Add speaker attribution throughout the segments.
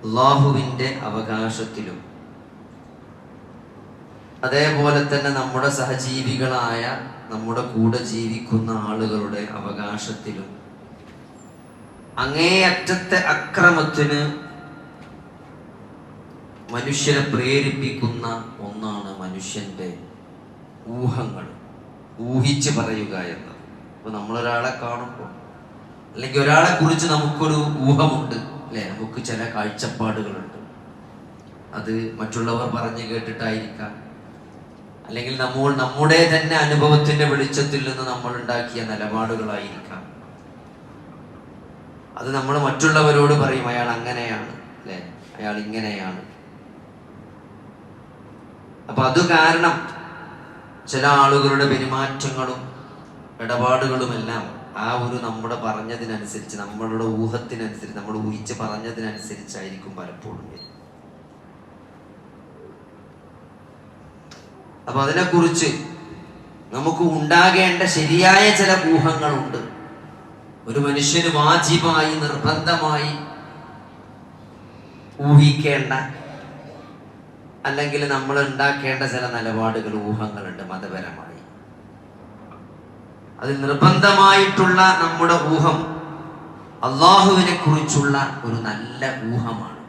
Speaker 1: അള്ളാഹുവിൻ്റെ അവകാശത്തിലും അതേപോലെ തന്നെ നമ്മുടെ സഹജീവികളായ നമ്മുടെ കൂടെ ജീവിക്കുന്ന ആളുകളുടെ അവകാശത്തിലും അങ്ങേയറ്റത്തെ അക്രമത്തിന് മനുഷ്യരെ പ്രേരിപ്പിക്കുന്ന ഒന്നാണ് മനുഷ്യന്റെ ഊഹങ്ങൾ, ഊഹിച്ച് പറയുക എന്നത്. ഇപ്പൊ നമ്മളൊരാളെ കാണുമ്പോൾ അല്ലെങ്കിൽ ഒരാളെ കുറിച്ച് നമുക്കൊരു ഊഹമുണ്ട് അല്ലെ, നമുക്ക് ചില കാഴ്ചപ്പാടുകളുണ്ട്. അത് മറ്റുള്ളവർ പറഞ്ഞു കേട്ടിട്ടായിരിക്കാം, അല്ലെങ്കിൽ നമ്മുടെ തന്നെ അനുഭവത്തിന്റെ വെളിച്ചത്തിൽ നിന്ന് നമ്മൾ ഉണ്ടാക്കിയ നിലപാടുകളായിരിക്കാം. അത് നമ്മൾ മറ്റുള്ളവരോട് പറയും, അയാൾ അങ്ങനെയാണ് അല്ലെ, അയാൾ ഇങ്ങനെയാണ്. അപ്പൊ അത് കാരണം ചില ആളുകളുടെ പെരുമാറ്റങ്ങളും ഇടപാടുകളുമെല്ലാം ആ ഒരു നമ്മുടെ പറഞ്ഞതിനനുസരിച്ച്, നമ്മളുടെ ഊഹത്തിനനുസരിച്ച്, നമ്മൾ ഊഹിച്ച് പറഞ്ഞതിനനുസരിച്ചായിരിക്കും പലപ്പോഴും. അപ്പൊ അതിനെക്കുറിച്ച് നമുക്ക് ഉണ്ടാകേണ്ട ശരിയായ ചില ഊഹങ്ങളുണ്ട്. ഒരു മനുഷ്യന് വാജിബായി നിർബന്ധമായി ഊഹിക്കേണ്ട അല്ലെങ്കിൽ നമ്മൾ ഉണ്ടാക്കേണ്ട ചില നിലപാടുകൾ, ഊഹങ്ങളുണ്ട് മതപരമായി. അതിൽ നിർബന്ധമായിട്ടുള്ള നമ്മുടെ ഊഹം അള്ളാഹുവിനെ കുറിച്ചുള്ള ഒരു നല്ല ഊഹമാണ്.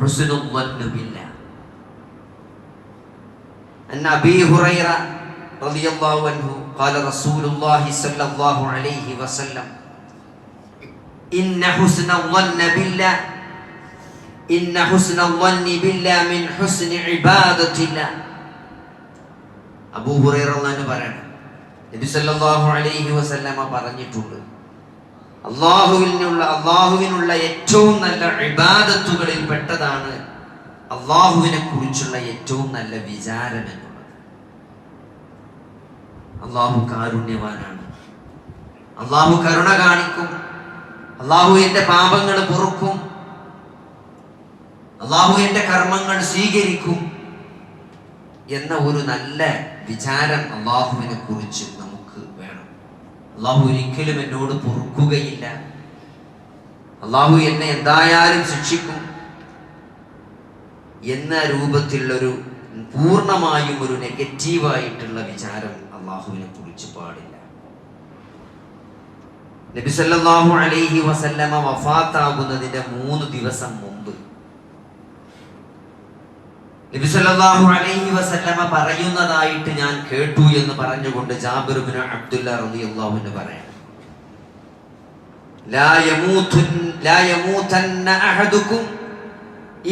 Speaker 1: ഹുസ്നുൽ ളന്ന് ബില്ലാഹ്. അൻ അബീ ഹുറൈറ റളിയല്ലാഹു അൻഹു ഖാല റസൂലുള്ളാഹി സ്വല്ലല്ലാഹു അലൈഹി വസല്ലം ഇന്ന ഹുസ്നൽ ളന്ന് ബില്ലാഹ് ഇന്ന ഹുസ്നൽ ളന്ന് ബില്ലാഹ് മിൻ ഹുസ്നി ഇബാദത്തില്ലാഹ്. അബൂ ഹുറൈറ റളിയല്ലാഹു പറയാണ്, നബി സല്ലല്ലാഹു അലൈഹി വസല്ലമ പറഞ്ഞിട്ടുണ്ട്, അള്ളാഹുവിനുള്ള ഏറ്റവും നല്ല ഇബാദത്തുകളിൽ പെട്ടതാണ് അള്ളാഹുവിനെ കുറിച്ചുള്ള ഏറ്റവും നല്ല വിചാരം എന്നുള്ളത്. അള്ളാഹു കാരുണ്യവാനാണ്, അള്ളാഹു കരുണ കാണിക്കും, അള്ളാഹു എന്റെ പാപങ്ങൾ പൊറുക്കും, അള്ളാഹു എന്റെ കർമ്മങ്ങൾ സ്വീകരിക്കും എന്ന ഒരു നല്ല വിചാരം അള്ളാഹുവിനെ കുറിച്ച് നമുക്ക് വേണം. അള്ളാഹു ഒരിക്കലും എന്നോട് പൊറുക്കുകയില്ല, അള്ളാഹു എന്നെ എന്തായാലും ശിക്ഷിക്കും എന്ന രൂപത്തിലുള്ളൊരു പൂർണ്ണമായും ഒരു നെഗറ്റീവായിട്ടുള്ള വിചാരം അള്ളാഹുവിനെ കുറിച്ച് പാടില്ല. നബി സല്ലല്ലാഹു അലൈഹി വസല്ലമ വഫാത്താകുന്നതിന്റെ 3 ദിവസം മുമ്പ് നബി സല്ലല്ലാഹു അലൈഹി വസല്ലമ പറയുന്നതായിട്ട് ഞാൻ കേട്ടു എന്ന് പറഞ്ഞുകൊണ്ട് ജാബിർ ഇബ്നു അബ്ദുല്ല റളിയല്ലാഹു അൻഹു പറയാണ്, ലാ യമൂതന്ന അഹദുക്കും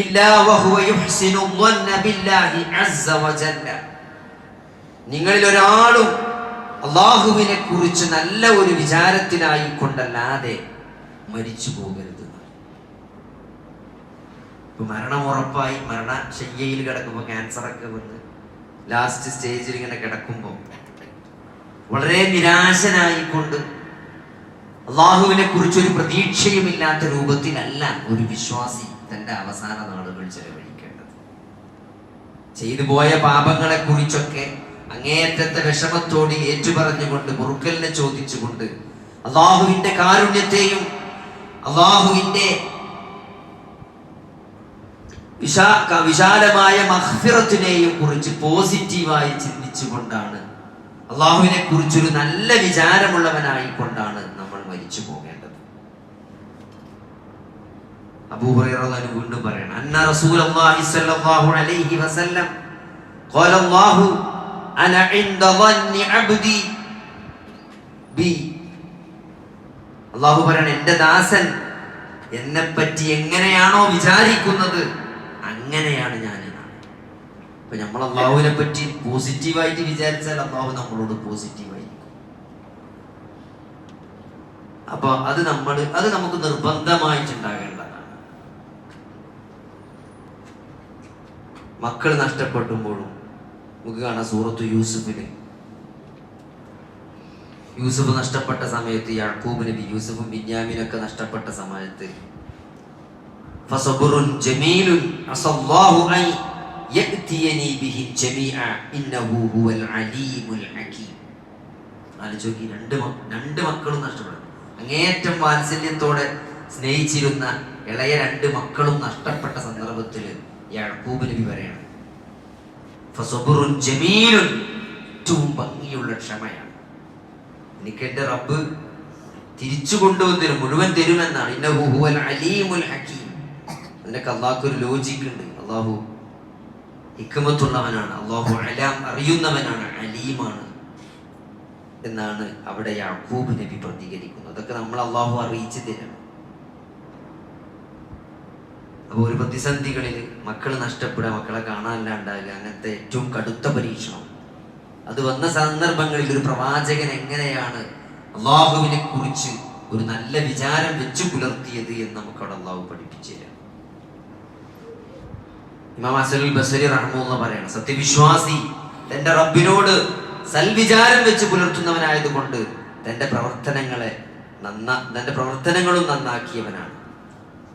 Speaker 1: ഇല്ലാ വഹുവ യുഹ്സിനു ളന്ന ബില്ലാഹി അസ്സ വജല്ല. നിങ്ങളിൽ ഒരാളും അള്ളാഹുവിനെ കുറിച്ച് നല്ല ഒരു വിചാരത്തിലായി കൊണ്ടല്ലാതെ മരിച്ചു പോകരുത്. ഇപ്പൊ മരണം ഉറപ്പായി, മരണശയ്യയിൽ കിടക്കുമ്പോൾ, ക്യാൻസറൊക്കെ വന്ന് ലാസ്റ്റ് സ്റ്റേജിൽ ഇങ്ങനെ കിടക്കുമ്പോൾ വളരെ നിരാശനായിക്കൊണ്ട് അള്ളാഹുവിനെ കുറിച്ച് ഒരു പ്രതീക്ഷയുമില്ലാത്ത രൂപത്തിലല്ല ഒരു വിശ്വാസി തന്റെ അവസാന നാളുകൾ ചെലവഴിക്കേണ്ടത്. ചെയ്തു പോയ പാപങ്ങളെ കുറിച്ചൊക്കെ അങ്ങേയറ്റത്തെ വിഷമത്തോടെ ഏറ്റുപറഞ്ഞുകൊണ്ട്, പൊറുക്കലിനെ ചോദിച്ചുകൊണ്ട്, അള്ളാഹുവിന്റെ കാരുണ്യത്തെയും അള്ളാഹുവിന്റെ വിശാലമായ മഗ്ഫിറത്തിനെയും കുറിച്ച് പോസിറ്റീവായി ചിന്തിച്ചുകൊണ്ടാണ്, അള്ളാഹുവിനെ കുറിച്ചൊരു നല്ല വിചാരമുള്ളവനായിക്കൊണ്ടാണ് നമ്മൾ മരിച്ചു പോകേണ്ടത്. അബൂ ഹുറൈറ റളിയല്ലാഹു വീണ്ടും പറയണം, അന്ന റസൂലുള്ളാഹി സ്വല്ലല്ലാഹു അലൈഹി വസല്ലം ഖാല അല്ലാഹു അന ഇൻദ ളന്നി അബ്ദി ബി. അല്ലാഹു പറയണം, എൻ്റെ ദാസൻ എന്നെപ്പറ്റി എങ്ങനെയാണോ വിചാരിക്കുന്നത് അങ്ങനെയാണ് ഞാൻ. അപ്പൊ നമ്മൾ അള്ളാഹുവിനെ പറ്റി പോസിറ്റീവായിട്ട് വിചാരിച്ചാൽ അള്ളാഹു നമ്മളോട് പോസിറ്റീവായിരിക്കും. അപ്പൊ അത് നമുക്ക് നിർബന്ധമായിട്ടുണ്ടാകേണ്ടതാണ്. മക്കൾ നഷ്ടപ്പെട്ടുമ്പോഴും നമുക്ക് കാണാം, സൂറത്തു യൂസുഫില് യൂസുഫ് നഷ്ടപ്പെട്ട സമയത്ത്, യാക്കൂബ് നബി, യൂസുഫും ബിന്യാമീനൊക്കെ നഷ്ടപ്പെട്ട സമയത്ത് ഫസബ്റുൻ ജമീലുൻ അസല്ലാഹു അൻ യഅതിയനി ബിഹിം ജമീഅ ഇന്നഹു ഹുവൽ അലീമുൽ ഹകീം. ആലോചിച്ച്, രണ്ട് മക്കളും നഷ്ടപ്പെടും. അങ്ങേയറ്റം വാത്സല്യത്തോടെ സ്നേഹിച്ചിരുന്ന ഇളയ 2 മക്കളും നഷ്ടപ്പെട്ട സന്ദർഭത്തിൽ യാക്കൂബ് നബി പറയാണ്, ഫസബ്റുൻ ജമീലുൻ, ഏറ്റവും ഭംഗിയുള്ള ക്ഷമയാണ്. എനിക്ക് എൻ്റെ റബ്ബ് തിരിച്ചു കൊണ്ടുവന്നിരും, മുഴുവൻ തരുമെന്നാണ്. ഇന്നഹു ഹുവൽ അലീമുൽ ഹകീം. അതിനൊക്കെ അള്ളാഹ്ക്ക് ഒരു ലോജിക് ഉണ്ട്. അള്ളാഹു ഹിക്മത്തുള്ളവനാണ്, അള്ളാഹു അലാം അറിയുന്നവനാണ്, അലീമാണ് എന്നാണ് അവിടെ യാക്കൂബ് നബി പ്രതികരിക്കുന്നത്. അതൊക്കെ നമ്മൾ അള്ളാഹു അറിയിച്ചു തരണം. അപ്പോൾ ഒരു പ്രതിസന്ധികളിൽ മക്കൾ നഷ്ടപ്പെടുക, മക്കളെ കാണാനില്ലാണ്ടാകുക, അങ്ങനത്തെ ഏറ്റവും കടുത്ത പരീക്ഷണം അത് വന്ന സന്ദർഭങ്ങളിൽ ഒരു പ്രവാചകൻ എങ്ങനെയാണ് അള്ളാഹുവിനെ കുറിച്ച് ഒരു നല്ല വിചാരം വെച്ചു പുലർത്തിയത് എന്ന് നമുക്കവിടെ അള്ളാഹു പഠിപ്പിച്ചു തരാം. ഇമാം ഹസനുൽ ബസരി റഹ്മത്തുള്ളാഹി പറയാണ്, സത്യവിശ്വാസി തന്റെ റബ്ബിനോട് സൽവിചാരം വെച്ച് പുലർത്തുന്നവനായതുകൊണ്ട് തന്റെ പ്രവർത്തനങ്ങളും നന്നാക്കിയവനാണ്.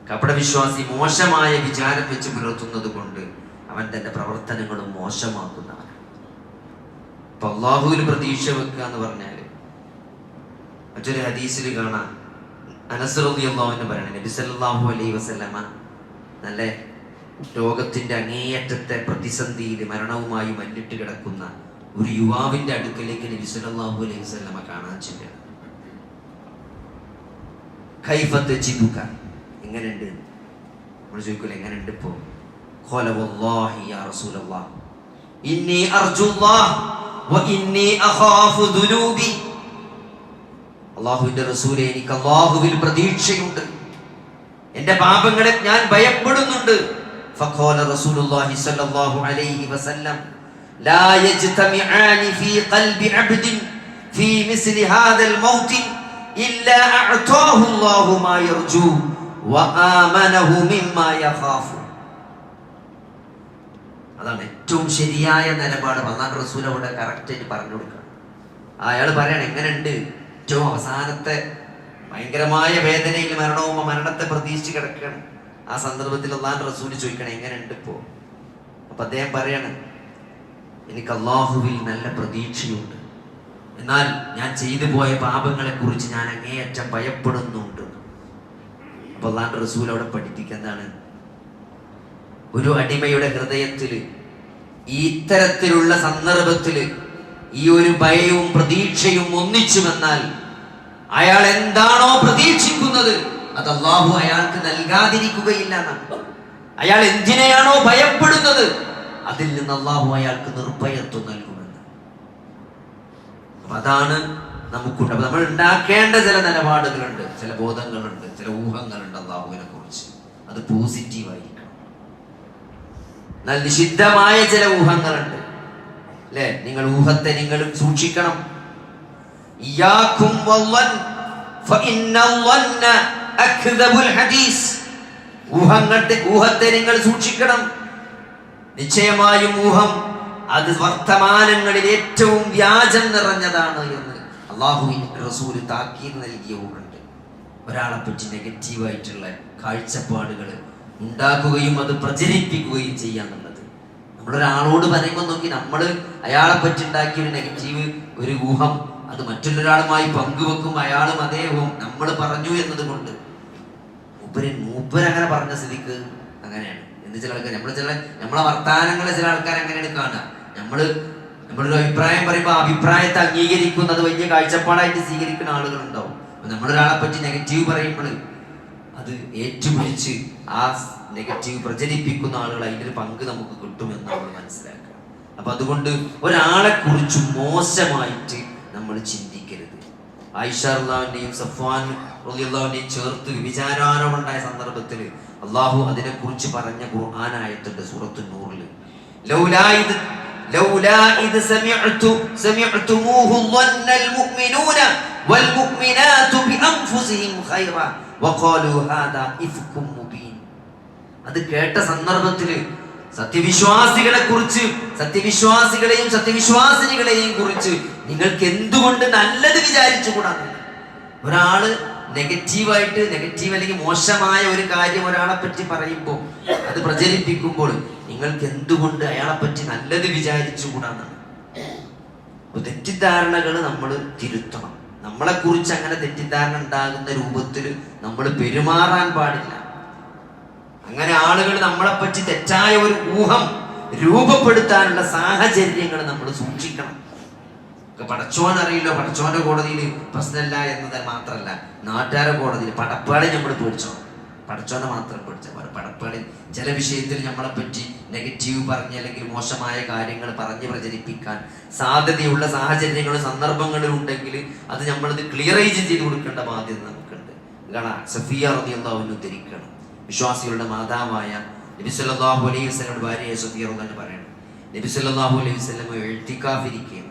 Speaker 1: കപടവിശ്വാസി മോശമായ വിചാരം വെച്ച് പുലർത്തുന്നത് കൊണ്ട് അവൻ തന്റെ പ്രവർത്തനങ്ങളും മോശമാക്കുന്നവനാണ്. അപ്പൊ അള്ളാഹുവിൽ പ്രതീക്ഷ വെക്കുക എന്ന് പറഞ്ഞാല് മറ്റൊരു ഹദീസിൽ കാണാം, അനസ് റളിയല്ലാഹു അൻഹു പറയണ, നബി സല്ലല്ലാഹു അലൈഹി വസല്ലമ നല്ല രോഗത്തിന്റെ അങ്ങേയറ്റത്തെ പ്രതിസന്ധിയിൽ മരണവുമായി മല്ലിട്ട് കിടക്കുന്ന ഒരു യുവാവിന്റെ അടുക്കലേക്ക് നബി സല്ലല്ലാഹു അലൈഹി വസല്ലമ കാണാൻ ചെല്ലുക. കൈഫ തജിദുക, എങ്ങനെയുണ്ട്? നമ്മൾ ചോദിക്കൂല എങ്ങനെയുണ്ട് ഇപ്പോ? ഖാല വല്ലാഹി യാ റസൂലല്ലാഹ് ഇന്നി അർജുല്ലാഹ് വ ഇന്നി അഖാഫു ദുനൂബി. അല്ലാഹുവിന്റെ റസൂലേ, എനിക്ക് അല്ലാഹുവിൽ പ്രതീക്ഷയുണ്ട്, എന്റെ പാപങ്ങളെ ഞാൻ ഭയപ്പെടുന്നുണ്ട്. ഫഖാല റസൂലുള്ളാഹി സ്വല്ലല്ലാഹു അലൈഹി വസല്ലം ലാ യജ്തമിആനി ഫീ ഖൽബി അബ്ദിൻ ഫീ മിസ്ലി ഹാദൽ മൗത്ത് ഇല്ലാ അഅതാഹു അല്ലാഹു മാ യർജു വആമനഹു മിമ്മാ യഖാഫു. അതാണ് ഏറ്റവും ശരിയായ നിലപാട്. അല്ലാഹു റസൂൽ അവിടെ കറക്റ്റ് ആയിട്ട് പറഞ്ഞു കൊടുക്കുക. അയാൾ പറയണം എങ്ങനെയുണ്ട്, ഏറ്റവും അവസാനത്തെ ഭയങ്കരമായ വേദനയിൽ മരണത്തെ പ്രതീക്ഷിച്ച് കിടക്കുകയാണ്. ആ സന്ദർഭത്തിൽ അല്ലാഹു റസൂൽ ചോദിക്കണം എങ്ങനെയുണ്ട് ഇപ്പോ? അപ്പൊ അദ്ദേഹം പറയാണ്, എനിക്ക് അല്ലാഹുവിൽ നല്ല പ്രതീക്ഷയുണ്ട്, എന്നാൽ ഞാൻ ചെയ്തു പോയ പാപങ്ങളെ കുറിച്ച് ഞാൻ അങ്ങേയറ്റം ഭയപ്പെടുന്നുണ്ട്. അപ്പൊ അല്ലാഹു റസൂൽ അവിടെ പഠിപ്പിക്കുന്നതാണ്, ഒരു അടിമയുടെ ഹൃദയത്തിൽ ഈ ഇത്തരത്തിലുള്ള സന്ദർഭത്തിൽ ഈ ഒരു ഭയവും പ്രതീക്ഷയും ഒന്നിച്ചു വന്നാൽ അയാൾ എന്താണോ പ്രതീക്ഷിക്കുന്നത് അത് അല്ലാഹു അയാൾക്ക് നൽകാതിരിക്കുകയില്ല എന്നാണ്. അയാൾ എന്തിനെയാണോ ഭയപ്പെടുന്നത് അതിൽ നിന്ന് അല്ലാഹു അയാൾക്ക് നിർഭയത്വം നൽകുമെന്ന്. അപ്പൊ അതാണ് നമുക്കുണ്ട്. അപ്പൊ നമ്മൾ ഉണ്ടാക്കേണ്ട ചില നിലപാടുകളുണ്ട്, ചില ബോധങ്ങളുണ്ട്, ചില ഊഹങ്ങളുണ്ട് അല്ലാഹുവിനെ കുറിച്ച്. അത് പോസിറ്റീവായിരിക്കണം. എന്നാൽ നിഷിദ്ധമായ ചില ഊഹങ്ങളുണ്ട്, അല്ലെ? നിങ്ങൾ ഊഹത്തെ നിങ്ങളും സൂക്ഷിക്കണം. ഇയ്യാകും വല്ലൻ ഫഇന്നൽ വന്ന അക്ദബുൽ ഹദീസ്. ഊഹത്തെ നിങ്ങൾ സൂക്ഷിക്കണം. നിശ്ചയമായും ഊഹം അത് വർത്തമാനങ്ങളിൽ ഏറ്റവും വ്യാജം നിറഞ്ഞതാണ് എന്ന് അല്ലാഹുവിന്റെ റസൂൽ താക്കീത് നൽകിയ ഊഹുണ്ട്. ഒരാളെ പറ്റി നെഗറ്റീവായിട്ടുള്ള കാഴ്ചപ്പാടുകൾ ഉണ്ടാക്കുകയും അത് പ്രചരിപ്പിക്കുകയും ചെയ്യാന്നുള്ളത്. നമ്മളൊരാളോട് പറയുമ്പോൾ നോക്കി, നമ്മൾ അയാളെ പറ്റി ഉണ്ടാക്കിയ ഒരു നെഗറ്റീവ് ഒരു ഊഹം അത് മറ്റൊരാളുമായി പങ്കുവെക്കും. അയാളും അതേ ഊഹം നമ്മൾ പറഞ്ഞു എന്നതുകൊണ്ട് മൂപ്പര് അങ്ങനെ പറഞ്ഞ സ്ഥിതിക്ക് അങ്ങനെയാണ് എന്ന് ചില ആൾക്കാർ, നമ്മളെ വർത്താനങ്ങളെ ചില ആൾക്കാർ അങ്ങനെയാണ് കാണുക. നമ്മളൊരു അഭിപ്രായം പറയുമ്പോൾ ആ അഭിപ്രായത്തെ അംഗീകരിക്കുന്നത് വലിയ കാഴ്ചപ്പാടായിട്ട് സ്വീകരിക്കുന്ന ആളുകളുണ്ടാവും. നമ്മളൊരാളെ പറ്റി നെഗറ്റീവ് പറയുമ്പോൾ അത് ഏറ്റുപിടിച്ച് ആ നെഗറ്റീവ് പ്രചരിപ്പിക്കുന്ന ആളുകൾ അതിൻ്റെ ഒരു പങ്ക് നമുക്ക് കിട്ടുമെന്ന് നമ്മൾ മനസ്സിലാക്കുക. അപ്പൊ അതുകൊണ്ട് ഒരാളെ കുറിച്ച് മോശമായിട്ട് നമ്മൾ ചിന്തിക്കരുത്. ആയിഷ റളിയല്ലാഹുവിനെയും സഫ്വാൻ റളിയല്ലാഹുവിനെയും ചേർത്ത് വിചാരാരോപണമുണ്ടായ സന്ദർഭത്തിൽ അള്ളാഹു അതിനെ കുറിച്ച് പറഞ്ഞ ഖുർആൻ ആയത്തുണ്ട് സൂറത്തുൻ നൂറിൽ, ലൗലാ ഇദ് സമിഅ്തുമൂഹു ളന്നൽ മുഅ്മിനൂന വൽ മുഅ്മിനാതു ബിഅൻഫുസിഹിം ഖൈറാ വഖാലൂ ഹാദാ ഇഫ്കും മുബീൻ. അത് കേട്ട സന്ദർഭത്തിൽ സത്യവിശ്വാസികളെയും സത്യവിശ്വാസിനികളെയും കുറിച്ച് നിങ്ങൾക്ക് എന്തുകൊണ്ട് നല്ലത് വിചാരിച്ചുകൂടാ? ഒരാള് നെഗറ്റീവ് അല്ലെങ്കിൽ മോശമായ ഒരു കാര്യം ഒരാളെ പറ്റി പറയുമ്പോൾ അത് പ്രചരിപ്പിക്കുമ്പോൾ നിങ്ങൾക്ക് എന്തുകൊണ്ട് അയാളെ പറ്റി നല്ലത് വിചാരിച്ചുകൂടാന്നാണ്. അപ്പൊ തെറ്റിദ്ധാരണകൾ നമ്മൾ തിരുത്തണം. നമ്മളെ കുറിച്ച് അങ്ങനെ തെറ്റിദ്ധാരണ ഉണ്ടാകുന്ന രൂപത്തിൽ നമ്മൾ പെരുമാറാൻ പാടില്ല. അങ്ങനെ ആളുകൾ നമ്മളെപ്പറ്റി തെറ്റായ ഒരു ഊഹം രൂപപ്പെടുത്താനുള്ള സാഹചര്യങ്ങൾ നമ്മൾ സൂക്ഷിക്കണം. പടച്ചോൻ അറിയില്ലോ, പടച്ചോന്റെ കോടതിയിൽ പ്രശ്നമില്ല എന്നത് മാത്രമല്ല, നാട്ടുകാരുടെ കോടതിയിൽ പടപ്പാളി നമ്മൾ പേടിച്ചോ, പടച്ചോനെ മാത്രം പേടിച്ചാൽ പോലെ. പടപ്പാളി ചില വിഷയത്തിൽ നമ്മളെപ്പറ്റി നെഗറ്റീവ് പറഞ്ഞ് അല്ലെങ്കിൽ മോശമായ കാര്യങ്ങൾ പറഞ്ഞ് പ്രചരിപ്പിക്കാൻ സാധ്യതയുള്ള സാഹചര്യങ്ങളും സന്ദർഭങ്ങളും ഉണ്ടെങ്കിൽ അത് നമ്മളത് ക്ലിയറൈസ് ചെയ്ത് കൊടുക്കേണ്ട ബാധ്യത നമുക്കുണ്ട്. കാരണം സഫിയ റളിയല്ലാഹു അൻഹ ഉദ്ധരിക്കണം, വിശ്വാസികളുടെ മാതാവായ നബി സല്ലല്ലാഹു അലൈഹി വസല്ലമയുടെ ഭാര്യ സഫിയ റളിയല്ലാഹു അൻഹ പറയണം, നബി സല്ലല്ലാഹു അലൈഹി വസല്ലം ഇഅ്തികാഫിരിക്കുകയാണ്.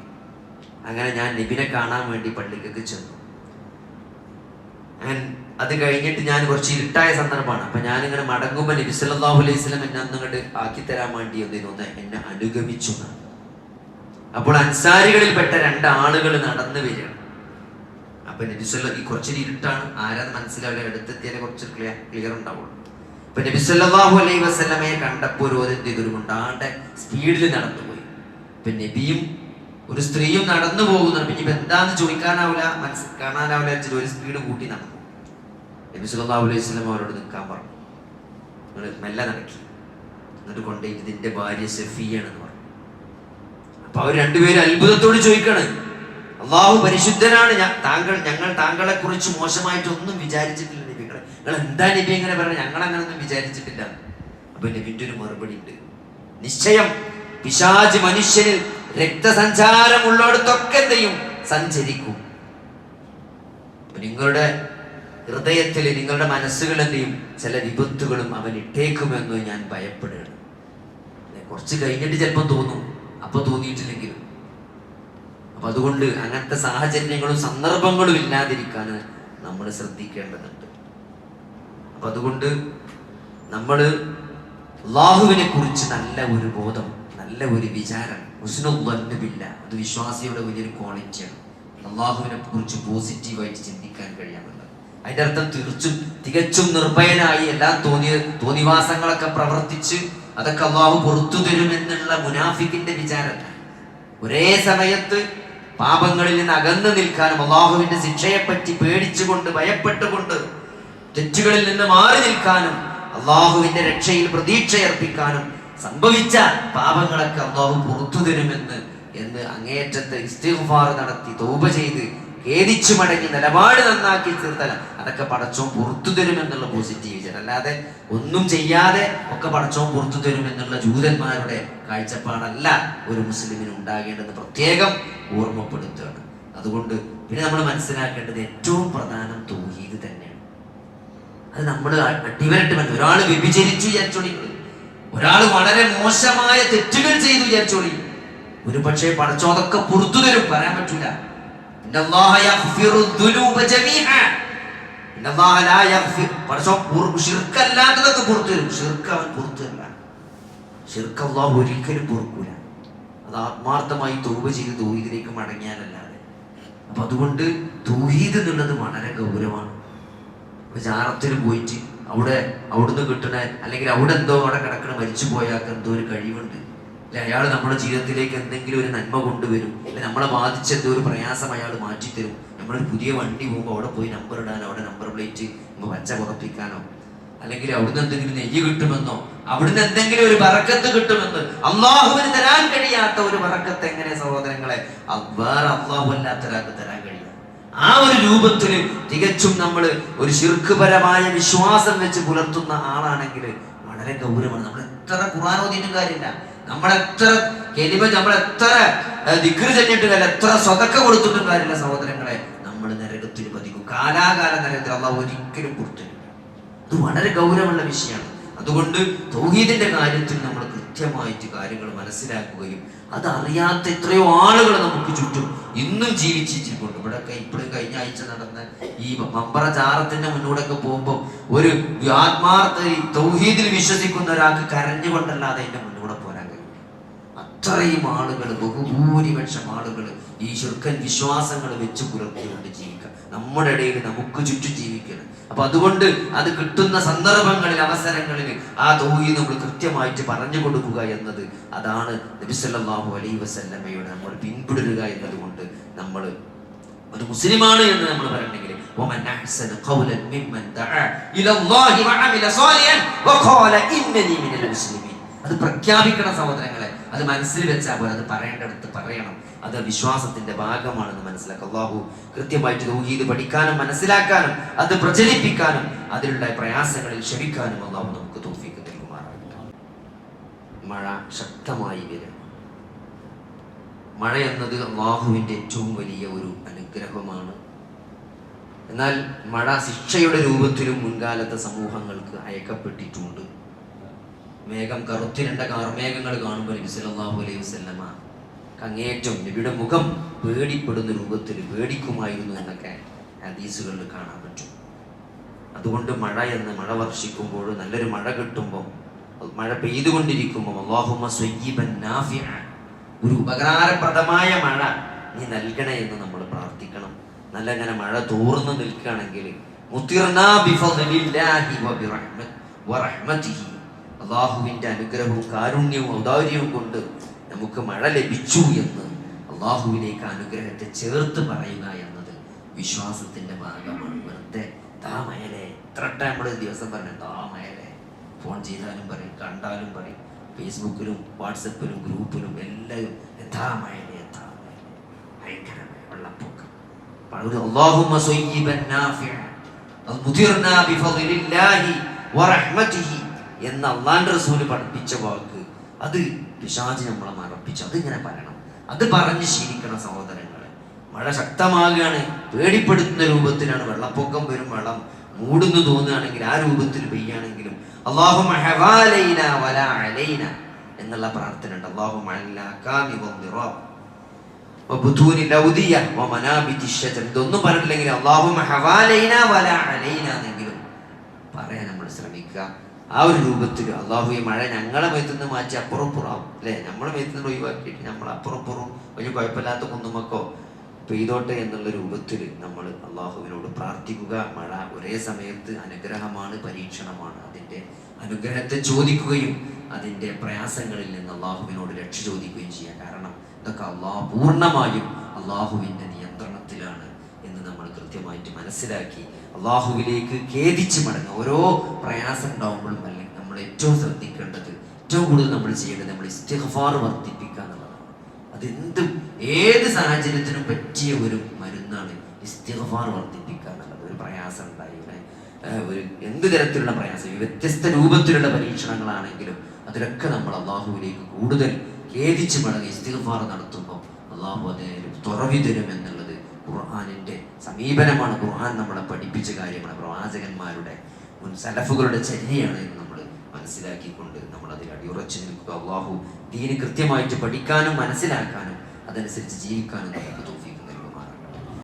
Speaker 1: അങ്ങനെ ഞാൻ നബിനെ കാണാൻ വേണ്ടി പള്ളിക്കൊക്കെ ചെന്നു. അത് കഴിഞ്ഞിട്ട് ഞാൻ കുറച്ച് ഇരുട്ടായ സന്ദർഭമാണ്. അപ്പൊ ഞാനിങ്ങനെ മടങ്ങുമ്പോൾ നബി സല്ലല്ലാഹു അലൈഹി വസല്ലം എന്നെ ഒന്നങ്ങോട്ട് ആക്കി തരാൻ വേണ്ടി എന്നെ അനുഗമിച്ചു. അപ്പോൾ അൻസാരികളിൽപ്പെട്ട 2 ആളുകൾ നടന്നു വരികയാണ്. അപ്പൊ നബി സല്ലല്ലാഹു, ഈ കുറച്ചൊരു ഇരുട്ടാണ്, ആരാന്ന് മനസ്സിലാവില്ല, അടുത്തെത്തിയാലേ കുറച്ച് ക്ലിയർ ഉണ്ടാവുള്ളൂ. അപ്പൊ നബി സല്ലല്ലാഹു അലൈഹി വസല്ലമയെ കണ്ടപ്പോൾ ഒരു കൊണ്ടാണ്ട് സ്പീഡിൽ നടന്നുപോയി. ഇപ്പൊ നബിയും ഒരു സ്ത്രീയും നടന്നു പോകുന്നുണ്ട്. ഇനിയിപ്പോ എന്താന്ന് ചോദിക്കാനാവില്ല, കാണാനാവില്ല, ഒരു സ്പീഡ് കൂട്ടി നടന്നു. നബി സല്ലല്ലാഹു അലൈഹി വസല്ലം അവരോട് നിൽക്കാൻ പറഞ്ഞു. നിങ്ങൾ മെല്ലെ നടക്കി, എന്നിട്ട് കൊണ്ടുപോയി ഇതിന്റെ ഭാര്യ സഫിയാണെന്ന് പറഞ്ഞു. അപ്പൊ അവർ രണ്ടുപേരും അത്ഭുതത്തോട് ചോദിക്കാണ്, അള്ളാഹു പരിശുദ്ധനാണ്, ഞങ്ങൾ താങ്കളെ കുറിച്ച് മോശമായിട്ടൊന്നും വിചാരിച്ചിട്ടില്ല നബി. നിങ്ങൾ എന്താ നബി എങ്ങനെ പറഞ്ഞു? ഞങ്ങൾ അങ്ങനൊന്നും വിചാരിച്ചിട്ടില്ല. അപ്പൊ നബിന്റെ ഒരു മറുപടി ഉണ്ട്, നിശ്ചയം പിശാച് മനുഷ്യനിൽ രക്തസഞ്ചാരം ഉള്ളിടത്തൊക്കെ എന്തെയും സഞ്ചരിക്കും. നിങ്ങളുടെ ഹൃദയത്തിൽ, നിങ്ങളുടെ മനസ്സുകൾ എന്തെയും ചില വിപത്തുകളും അവൻ ഇട്ടേക്കുമെന്ന് ഞാൻ ഭയപ്പെടുകയാണ്. കുറച്ച് കഴിഞ്ഞിട്ട് ചിലപ്പോൾ തോന്നും, അപ്പൊ തോന്നിയിട്ടില്ലെങ്കിലും. അപ്പൊ അതുകൊണ്ട് അങ്ങനത്തെ സാഹചര്യങ്ങളും സന്ദർഭങ്ങളും ഇല്ലാതിരിക്കാൻ നമ്മൾ ശ്രദ്ധിക്കേണ്ടതുണ്ട്. അപ്പൊ അതുകൊണ്ട് നമ്മൾ അല്ലാഹുവിനെ കുറിച്ച് നല്ല ഒരു ബോധം, നല്ല ഒരു വിചാരം, ഹുസ്നുദ്ദന്നില്ല, അത് വിശ്വാസിയുടെ വലിയൊരു ക്വാളിറ്റിയാണ്. അല്ലാഹുവിനെ കുറിച്ച് പോസിറ്റീവായിട്ട് ചിന്തിക്കാൻ കഴിയാന്നുള്ളത്. അതിന്റെ അർത്ഥം തികച്ചും നിർഭയനായി എല്ലാ തോന്നിവാസങ്ങളൊക്കെ പ്രവർത്തിച്ച് അതൊക്കെ അല്ലാഹു പുറത്തു തരുമെന്നുള്ള മുനാഫിക്കിന്റെ വിചാരമല്ല. ഒരേ സമയത്ത് പാപങ്ങളിൽ നിന്ന് അകന്നു നിൽക്കാനും അല്ലാഹുവിന്റെ ശിക്ഷയെപ്പറ്റി പേടിച്ചുകൊണ്ട് ഭയപ്പെട്ടുകൊണ്ട് തെറ്റുകളിൽ നിന്ന് മാറി നിൽക്കാനും അല്ലാഹുവിന്റെ രക്ഷയിൽ പ്രതീക്ഷയർപ്പിക്കാനും സംഭവിച്ച പാപങ്ങളൊക്കെ അല്ലാഹു പുറത്തു തരുമെന്ന് അങ്ങേയറ്റത്തെ ഇസ്തിഗ്ഫാർ നടത്തി തൗബ ചെയ്ത് ഖേദിച്ചു മടങ്ങി നിലപാട് നന്നാക്കി തീർത്തല അതൊക്കെ പടച്ചോൻ പുറത്തു തരുമെന്നുള്ള പോസിറ്റീവ് വിചാരം. അല്ലാതെ ഒന്നും ചെയ്യാതെ ഒക്കെ പടച്ചോൻ പുറത്തു തരുമെന്നുള്ള ജൂതന്മാരുടെ കാഴ്ചപ്പാടല്ല ഒരു മുസ്ലിമിന് ഉണ്ടാകേണ്ടത് പ്രത്യേകം ഓർമ്മപ്പെടുത്തുകയാണ്. അതുകൊണ്ട് പിന്നെ നമ്മൾ മനസ്സിലാക്കേണ്ടത് ഏറ്റവും പ്രധാനം തൗഹീദ് തന്നെയാണ്. അത് നമ്മൾ അടിവരട്ട് ഒരാൾ വ്യഭിചരിച്ചു വിചാരിച്ചോളി, ഒരാൾ വളരെ മോശമായ തെറ്റുകൾ ചെയ്തു വിചാരിച്ചോളി, ഒരു പക്ഷേ പടച്ചോൻ അതൊക്കെ പുറത്തു തരും, പറയാൻ പറ്റൂല. ഷിർക്കല്ലാത്തതൊക്കെ പുറത്തു തരും, ഷിർക്ക് അവൻ പുറത്തു തരില്ല. ഷിർക്ക് അല്ലാഹു ഒരിക്കലും പൊറുക്കൂല. അത് ആത്മാർത്ഥമായി തൗബ ചെയ്ത് തൗഹീദിലേക്ക് മടങ്ങിയാലല്ലാതെ. അപ്പൊ അതുകൊണ്ട് തൗഹീദ് എന്നുള്ളത് വളരെ ഗൗരവമാണ്. ജാറത്തിന് പോയിട്ട് അവിടുന്ന് കിട്ടണ അല്ലെങ്കിൽ അവിടെ എന്തോ അവിടെ കിടക്കണ മരിച്ചു പോയാൾക്ക് എന്തോ ഒരു കഴിവുണ്ട്, അല്ലെ അയാൾ നമ്മുടെ ജീവിതത്തിലേക്ക് എന്തെങ്കിലും ഒരു നന്മ കൊണ്ടുവരും, അല്ലെ നമ്മളെ ബാധിച്ച എന്തോ ഒരു പ്രയാസം അയാൾ മാറ്റിത്തരും. നമ്മളൊരു പുതിയ വണ്ടി പോകുമ്പോൾ അവിടെ പോയി നമ്പർ ഇടാനോ അവിടെ നമ്പർ പ്ലേറ്റ് പച്ച പുറപ്പിക്കാനോ, അല്ലെങ്കിൽ അവിടുന്ന് എന്തെങ്കിലും നെയ്യ് കിട്ടുമെന്നോ അവിടുന്ന് എന്തെങ്കിലും ഒരു ബറക്കത്ത് കിട്ടുമെന്ന് അള്ളാഹുവിന് തരാൻ കഴിയാത്ത ഒരു ബറക്കത്ത് എങ്ങനെ സഹോദരങ്ങളെ വേറെ അള്ളാഹു അല്ലാത്ത ഒരാൾക്ക് തരാൻ കഴിയും? ആ ഒരു രൂപത്തിൽ തികച്ചും നമ്മൾ ഒരു ശിർക്ക്പരമായ വിശ്വാസം വെച്ച് പുലർത്തുന്ന ആളാണെങ്കിൽ വളരെ ഗൗരവമാണ്. നമ്മൾ എത്ര ഖുർആൻ ഓതിയിട്ടും കാര്യമില്ല, നമ്മളെത്ര നമ്മളെത്ര ദിക്ർ ചെല്ലിട്ട് കാര്യമില്ല, എത്ര സ്വതക്ക കൊടുത്തിട്ടും കാര്യമില്ല സഹോദരങ്ങളെ, നമ്മൾ നരകത്തിൽ പതിക്കും. കാലാകാല നരകത്തിൽ അള്ളാഹു ഒരിക്കലും പുറത്തില്ല. ഇത് വളരെ ഗൗരവമുള്ള വിഷയമാണ്. അതുകൊണ്ട് തൗഹീദിന്റെ കാര്യത്തിൽ നമ്മൾ കൃത്യമായിട്ട് കാര്യങ്ങൾ മനസ്സിലാക്കുകയും അതറിയാത്ത എത്രയോ ആളുകൾ നമുക്ക് ചുറ്റും ഇന്നും ജീവിച്ചിരിക്കുന്നുണ്ട്. ഇവിടെയൊക്കെ ഇപ്പോഴും കഴിഞ്ഞ ആഴ്ച നടന്ന ഈ മമ്പറ ജാറത്തിന്റെ മുന്നോടൊക്കെ പോകുമ്പോൾ ഒരു ആത്മാർത്ഥ തൗഹീദിൽ വിശ്വസിക്കുന്ന ഒരാൾക്ക് കരഞ്ഞുകൊണ്ടല്ലാതെ അതിന്റെ മുന്നൂടെ പോരാൻ കഴിയും. അത്രയും ആളുകൾ, ബഹുഭൂരിപക്ഷം ആളുകൾ ഈ ശിർക്കൻ വിശ്വാസങ്ങൾ വെച്ച് പുലർത്തിക്കൊണ്ട് ജീവിക്കുക, നമ്മുടെ ഇടയിൽ നമുക്ക് ചുറ്റും ജീവിക്കണം. അപ്പൊ അതുകൊണ്ട് അത് കിട്ടുന്ന സന്ദർഭങ്ങളിൽ അവസരങ്ങളിൽ ആ തൗഹീദ് നമ്മൾ കൃത്യമായിട്ട് പറഞ്ഞു കൊടുക്കുക എന്നത്, അതാണ് നബി സല്ലല്ലാഹു അലൈഹി വസല്ലമയുടെ നമ്മൾ പിന്തുടരുക എന്നതുകൊണ്ട് നമ്മൾ ഒരു മുസ്ലിമാണ് എന്ന് നമ്മൾ പറയണമെങ്കിൽ വമൻ അഹ്സന ഖൗലൻ മിമ്മൻ ദഅ ഇലല്ലാഹി വഅമില സാലിഹൻ വഖാല ഇന്നനി മിനൽ മുസ്ലിമീൻ. അത് പ്രഖ്യാപിക്കണം സഹോദരങ്ങളെ. അത് മനസ്സിൽ വെച്ചാൽ പോലെ അത് പറയേണ്ടടുത്ത് പറയണം. അത് വിശ്വാസത്തിന്റെ ഭാഗമാണെന്ന് മനസ്സിലാക്കുക. അല്ലാഹു കൃത്യമായിട്ട് തൗഹീദ് പഠിക്കാനും മനസ്സിലാക്കാനും അത് പ്രചരിപ്പിക്കാനും അതിലുള്ള പ്രയാസങ്ങളിൽ ക്ഷമിക്കാനും അല്ലാഹു നമുക്ക് തൗഫീഖ് നൽകുമാറാകട്ടെ. മഴ ശക്തമായി വരും. മഴ എന്നത് അല്ലാഹുവിന്റെ ഏറ്റവും വലിയ ഒരു അനുഗ്രഹമാണ്. എന്നാൽ മഴ ശിക്ഷയുടെ രൂപത്തിലും മുൻകാലത്തെ സമൂഹങ്ങൾക്ക് അയക്കപ്പെട്ടിട്ടുണ്ട്. മേഘം കറുത്തിരണ്ട കാർമേഘങ്ങൾ കാണുമ്പോൾ നബി സല്ലല്ലാഹു അലൈഹി വസല്ലമ അങ്ങേറ്റം നബിയുടെ മുഖം പേടിപ്പെടുന്ന രൂപത്തിൽ പേടിക്കുമായിരുന്നു എന്നൊക്കെ ഹദീസുകളിൽ കാണാൻ പറ്റും. അതുകൊണ്ട് മഴ വർഷിക്കുമ്പോൾ, നല്ലൊരു മഴ കിട്ടുമ്പോൾ, മഴ പെയ്തുകൊണ്ടിരിക്കുമ്പോൾ അല്ലാഹുമ്മ സ്വയ്യിബൻ നാഫിഅ, ഒരു ഉപകാരപ്രദമായ മഴ നീ നൽകണേ എന്ന് നമ്മൾ പ്രാർത്ഥിക്കണം. നല്ല ഇങ്ങനെ മഴ തോർന്ന് നിൽക്കുകയാണെങ്കിൽ മുത്തിർനാ ബിഫദ്ലില്ലാഹി വറഹ്മതിഹി, അല്ലാഹുവിന്റെ അനുഗ്രഹവും കാരുണ്യവും ഔദാര്യവും കൊണ്ട് നമുക്ക് മഴ ലഭിച്ചു എന്ന് അല്ലാഹുവിലേക്ക് അനുഗ്രഹത്തെ ചേർത്ത് പറയുക എന്നത് വിശ്വാസത്തിന്റെ ഭാഗമാണ്. വെറുതെ താമയലെ എത്ര നമ്മൾ ദിവസം പറഞ്ഞു താമയലെ, ഫോൺ ചെയ്താലും പറയും, കണ്ടാലും പറയും, ഫേസ്ബുക്കിലും വാട്സപ്പിലും ഗ്രൂപ്പിലും എല്ലാവരും താമയലെ ഭയങ്കരമായ വെള്ളപ്പൊക്കം. അല്ലാഹുമ്മ സ്വയ്യിബൻ നാഫിഅ മുതിർനാ ബിഫദ്ലില്ലാഹി വറഹ്മതിഹി എന്ന് അല്ലാഹുവിന്റെ റസൂൽ പഠിപ്പിച്ച വാക്ക്, അത് പിശാച് നമ്മളെ മറപ്പിച്ചു. അതിങ്ങനെ പറയണം, അത് പറഞ്ഞ് ശീലിക്കണം സഹോദരങ്ങളെ. മഴ ശക്തമാകുകയാണ്, പേടിപ്പെടുത്തുന്ന രൂപത്തിലാണ്. വെള്ളപ്പൊക്കം വരും, വെള്ളം മൂടുന്നു തോന്നുകയാണെങ്കിൽ ആ രൂപത്തിൽ പെയ്യാണെങ്കിലും അല്ലാഹുമ്മ ഹവാലൈന വലാ അലൈന എന്നുള്ള പ്രാർത്ഥന ഉണ്ട്. അല്ലാഹുമ്മ അലൽ അകാമി വദ്ദിറാബ് വബുതൂനിൽ ഔദിയ വമനാബിതിശ് ശജർ. ഇതൊന്നും പറഞ്ഞില്ലെങ്കിൽ അല്ലാഹുമ്മ ഹവാലൈന വലാ അലൈന എന്നെങ്കിലും പറയാൻ നമ്മൾ ശ്രമിക്കുക. ആ ഒരു രൂപത്തിൽ അല്ലാഹു ഈ മഴ ഞങ്ങളെ മേത്തുനിന്ന് മാറ്റി അപ്പുറപ്പുറാവും അല്ലെ, നമ്മളെ മേത്തുനിന്ന് ഒഴിവാക്കിയിട്ട് നമ്മൾ അപ്പുറപ്പുറവും വലിയ കുഴപ്പമില്ലാത്ത കുന്നുമക്കോ പെയ്തോട്ടെ എന്നുള്ള രൂപത്തിൽ നമ്മൾ അല്ലാഹുവിനോട് പ്രാർത്ഥിക്കുക. മഴ ഒരേ സമയത്ത് അനുഗ്രഹമാണ്, പരീക്ഷണമാണ്. അതിൻ്റെ അനുഗ്രഹത്തെ ചോദിക്കുകയും അതിൻ്റെ പ്രയാസങ്ങളിൽ നിന്ന് അല്ലാഹുവിനോട് രക്ഷ ചോദിക്കുകയും ചെയ്യാം. കാരണം ഇതൊക്കെ പൂർണ്ണമായും അല്ലാഹുവിൻ്റെ നിയന്ത്രണത്തിലാണ് എന്ന് നമ്മൾ കൃത്യമായിട്ട് മനസ്സിലാക്കി അല്ലാഹുവിലേക്ക് ഖേദിച്ച് മടങ്ങുക. ഓരോ പ്രയാസം ഉണ്ടാകുമ്പോഴും അല്ലെങ്കിൽ നമ്മൾ ഏറ്റവും ശ്രദ്ധിക്കേണ്ടത്, ഏറ്റവും കൂടുതൽ നമ്മൾ ചെയ്യേണ്ടത് നമ്മൾ ഇസ്തിഗ്ഫാർ വർദ്ധിപ്പിക്കുക എന്നുള്ളതാണ്. അതെന്തും ഏത് സാഹചര്യത്തിനും പറ്റിയ ഒരു മരുന്നാണ് ഇസ്തിഗ്ഫാർ വർദ്ധിപ്പിക്കുക എന്നുള്ളത്. ഒരു പ്രയാസം ഉണ്ടായി, ഒരു എന്ത് തരത്തിലുള്ള പ്രയാസം, വ്യത്യസ്ത രൂപത്തിലുള്ള പരീക്ഷണങ്ങളാണെങ്കിലും അതിലൊക്കെ നമ്മൾ അല്ലാഹുവിലേക്ക് കൂടുതൽ ഖേദിച്ച് മടങ്ങി ഇസ്തിഗ്ഫാർ നടത്തുമ്പോൾ അല്ലാഹു അതിന് തുറവി തരും എന്നുള്ളത് ഖുർആനിന്റെ സമീപനമാണ്. ഖുർആൻ നമ്മളെ പഠിപ്പിച്ച കാര്യമാണ്. പ്രവാചകന്മാരുടെ മുൻ സലഫുകളുടെ ചര്യയാണ് എന്ന് നമ്മൾ മനസ്സിലാക്കിക്കൊണ്ട് നമ്മൾ അതിൽ അടിയുറച്ചു നിൽക്കുക. അല്ലാഹു ദീന് കൃത്യമായിട്ട് പഠിക്കാനും മനസ്സിലാക്കാനും അതനുസരിച്ച് ജീവിക്കാനും നമുക്ക് തൗഫീഖ്